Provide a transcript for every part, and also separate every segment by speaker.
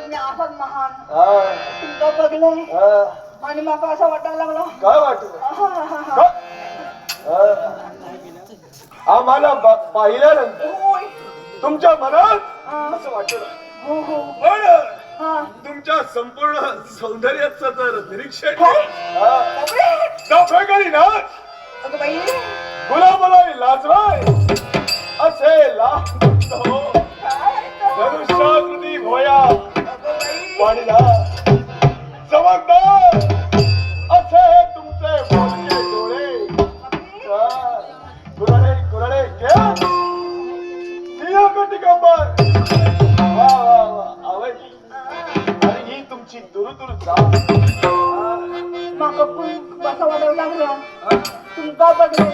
Speaker 1: तुम्ही आहात महान
Speaker 2: हा.
Speaker 1: तुमचं बघलं
Speaker 2: हा.
Speaker 1: आणि मला असं वाटायला लागलं
Speaker 2: काय वाटलं आम्हाला पाहिल्यानंतर
Speaker 1: होय
Speaker 2: तुमच्या मनात असं वाटलं
Speaker 1: हो हो
Speaker 2: पण
Speaker 1: हा
Speaker 2: तुमच्या संपूर्ण सौंदर्याचं तर निरीक्षण
Speaker 1: बापरे.
Speaker 2: काही नाच
Speaker 1: अगं बाई
Speaker 2: गुलाबलाई लाजवाय असे लागतो धनुष्याकृती भोया वाणीला चमकदार असे तुमचे बोलके डोळे कुरडे कुरडे कंबर वा वा वा आवडली आणि ही तुमची दुरुदुर चाल
Speaker 1: माका खूप बसा वाटायला लागलं तुमचा बघलं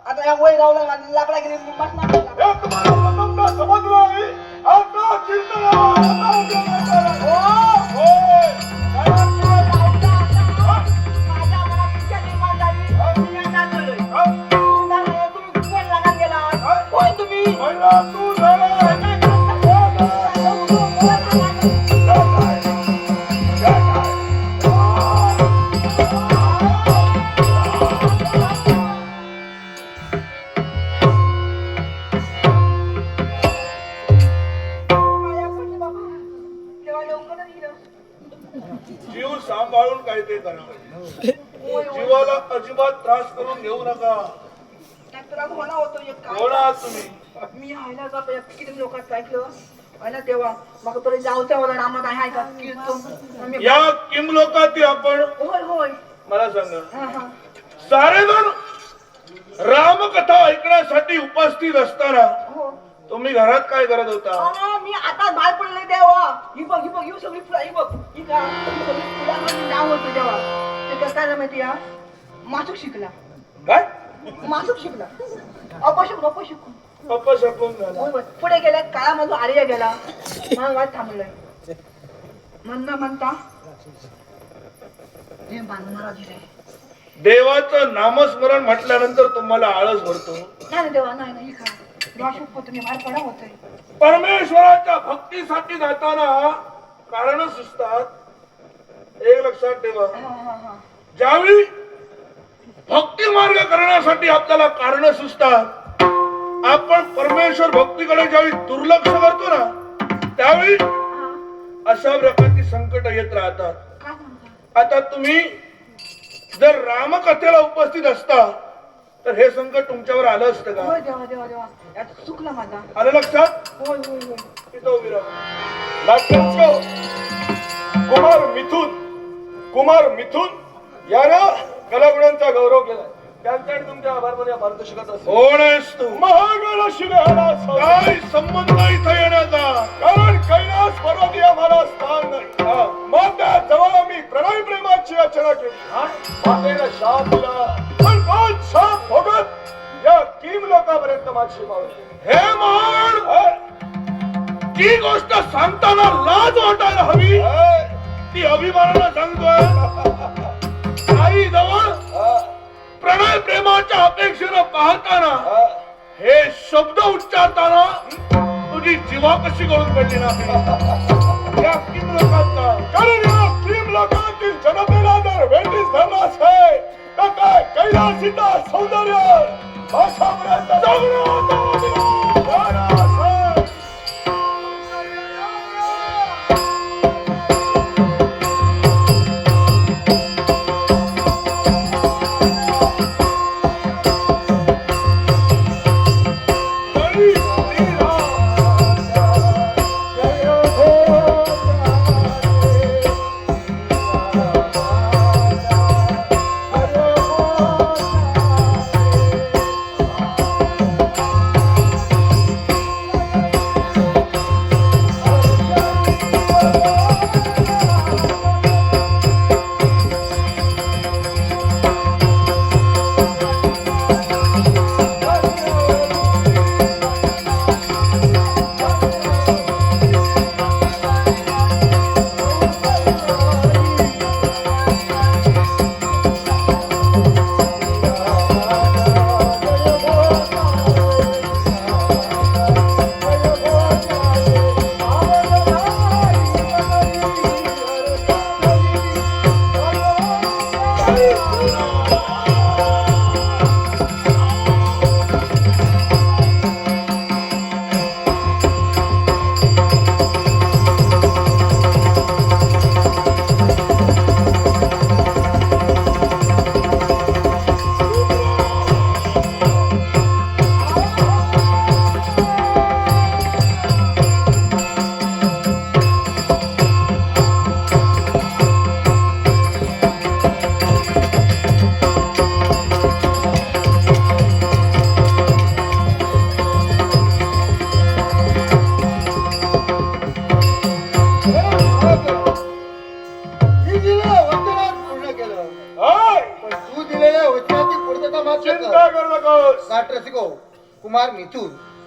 Speaker 1: आता या वय रावला लाकडा गेली
Speaker 2: जीव सांभाळून काय ते करावं जीवाला अजिबात त्रास करून घेऊ नका कोणा तुम्ही
Speaker 1: मी हायला का किती लोकात ऐकलं आणि तेव्हा मग तो जाऊच्या मला रामात आहे का कीर्तन
Speaker 2: या किम लोकात आपण
Speaker 1: होय होय
Speaker 2: मला सांगा
Speaker 1: हा हा
Speaker 2: सारे जण रामकथा ऐकण्यासाठी उपस्थित असताना
Speaker 1: हो
Speaker 2: तुम्ही घरात काय करत होता
Speaker 1: मी आता बाहेर पडले तेव्हा ही बघ ही सगळी फुलं ही बघ ही का ही सगळी फुलामध्ये नाव होतं तेव्हा ते कसं काय माहिती या मासूक शिकला
Speaker 2: काय
Speaker 1: मासूक शिकला अपशिकून
Speaker 2: अपशकून झाला
Speaker 1: होय, होय. पुढे गेल्या काळामध्ये आर्य गेला म्हणून वाट थांबलोय म्हणता हे महाराज
Speaker 2: देवाचं नामस्मरण म्हटल्यानंतर तुम्हाला आळस भरतो
Speaker 1: नाही देवा नाही का तुम्ही बाहेर पडा होतोय
Speaker 2: परमेश्वराच्या भक्तीसाठी जाताना कारण सुचतात एक लक्षात ठेवा ज्यावेळी भक्ती मार्ग करण्यासाठी आपल्याला कारण सुचतात आपण परमेश्वर भक्तीकडे ज्यावेळी दुर्लक्ष करतो ना त्यावेळी अशा प्रकारची संकट येत राहतात आता तुम्ही जर रामकथेला उपस्थित असता तर हे संकट तुमच्यावर आलं असतं का
Speaker 1: होय देवा देवा देवा यात चुकला माझा
Speaker 2: आलं लक्षात
Speaker 1: होय होय होय
Speaker 2: तिथं उभी राहा नाट्यरत्न कुमार मिथून यानं कलागुणांचा गौरव केला त्यांच्याकडे तुमच्या आभार मार्ग मार्गदर्शकाचा कोण आहेस तू महागण शिवहारा काय संबंध इथं येण्याचा कारण कैलास पर्वती आम्हाला स्थान नाही मात्या जवळ मी प्रणय प्रेमाची रचना केली मातेला शाप दिला पण तोच शाप भोगत या किम लोकांपर्यंत माझी पावली हे महागण ती गोष्ट सांगताना लाज वाटायला हवी ती अभिमानाला सांगतोय आई जवळ प्रणय प्रेमाच्या अपेक्षेनं पाहताना हे शब्द उच्चारताना तुझी जीवा कशी गळून पडली नाही या किम लोकांचा कारण या किम लोकांतील जनतेला जर वेटीस धरलास आहे तर काय कैलासीचा सौंदर्य भाषापर्यंत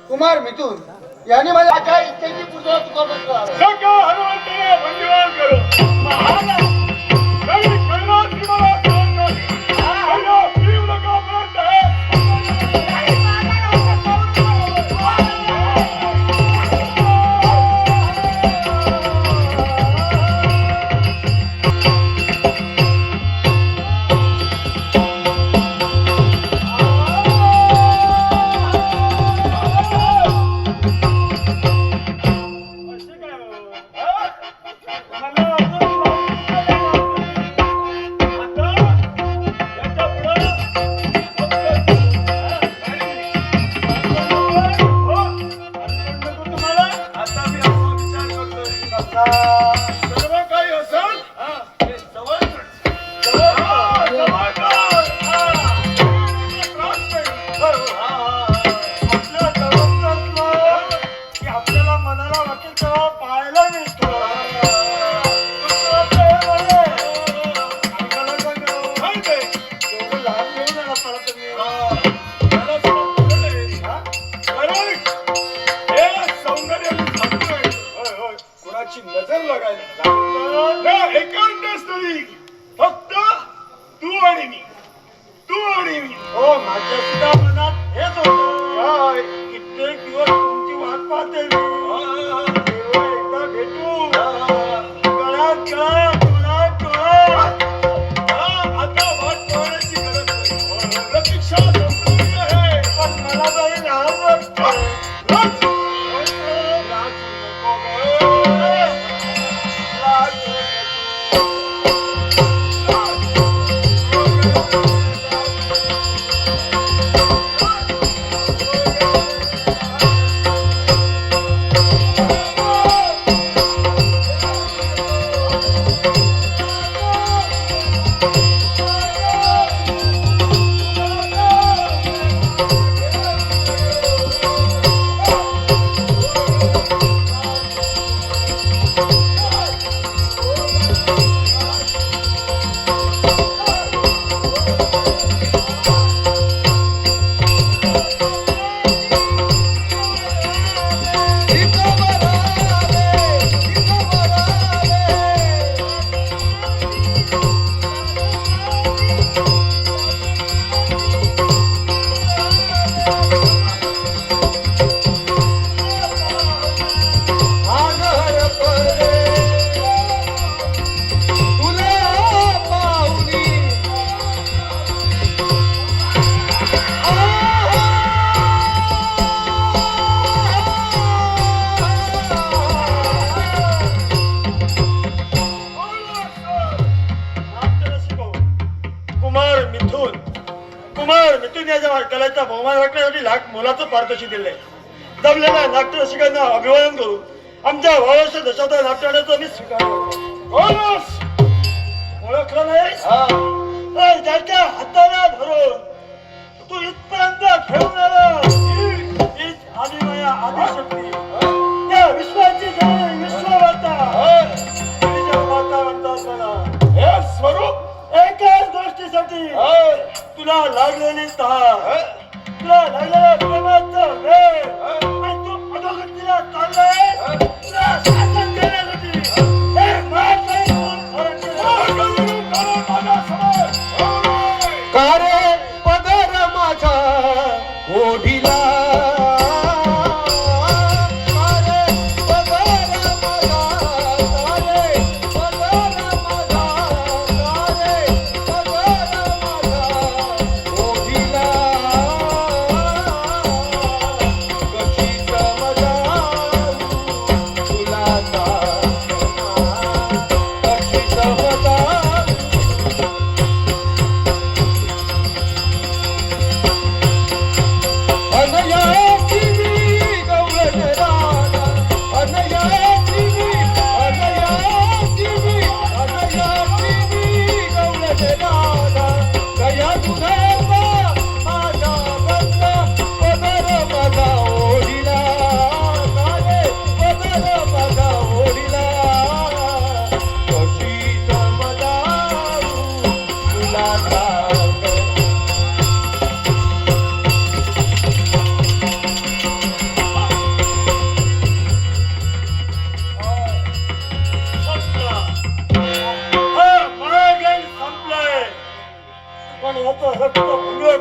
Speaker 3: कुमार मिथुन यांनी माझ्या इच्छेची पूजा
Speaker 2: नजर लागायला एकांत स्थळी फक्त तू आणि मी
Speaker 3: हो माझ्या सुद्धा मनात हेच होतं काय कित्येक दिवस तुमची वाट पाहते एकदा भेटू गळ्यात
Speaker 2: आता वाट पाहण्याची गरज नाही प्रतीक्षा संपलेली आहे
Speaker 3: पण मला तरी लहान वाटतं समाज राखण्यासाठी लाख मोलाचं पारितोषिक दिलंय. जमलेल्या नाट्य रसिकांना अभिवादन करून आमच्या भावाच्या दशावतार नाट्यवाड्याचं मी स्वीकार करतो. ओळखलं नाही? तर ज्याच्या हाताला धरून तू इथपर्यंत खेळून आला, हीच आदिमाया आदिशक्ती, त्या विश्वाची जननी विश्वमाता, माता म्हणतात मला.
Speaker 2: हे स्वरूप
Speaker 3: एकाच गोष्टीसाठी तुला लागलेली तहान, तुला लागलेला प्रेमाचा वेळ, आणि तू अधोगतीला चाललाय तुला शासन करण्यासाठी. हे महाकाय धरण केलं.
Speaker 2: कारे पदर माझा ओढिला,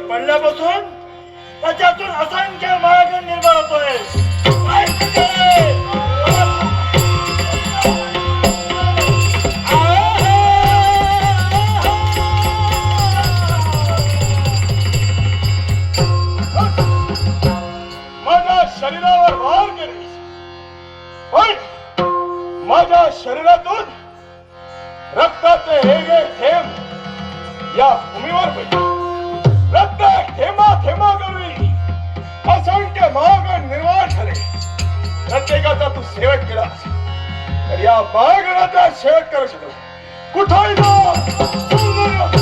Speaker 3: पडल्यापासून त्याच्यातून असंख्य महागण निर्माण होतोय. काय प्रकारे?
Speaker 2: माझ्या शरीरावर वार केलीस, पण माझ्या शरीरातून रक्ताचे हे थेंब या भूमीवर पडले. प्रत्येक थेंबा थेंबा करून असंख्य महागण निर्माण झाले. प्रत्येकाचा तू शेवट केलास, तर या महागणाचा शेवट करू शकला. कुठेही जा, सौंदर्य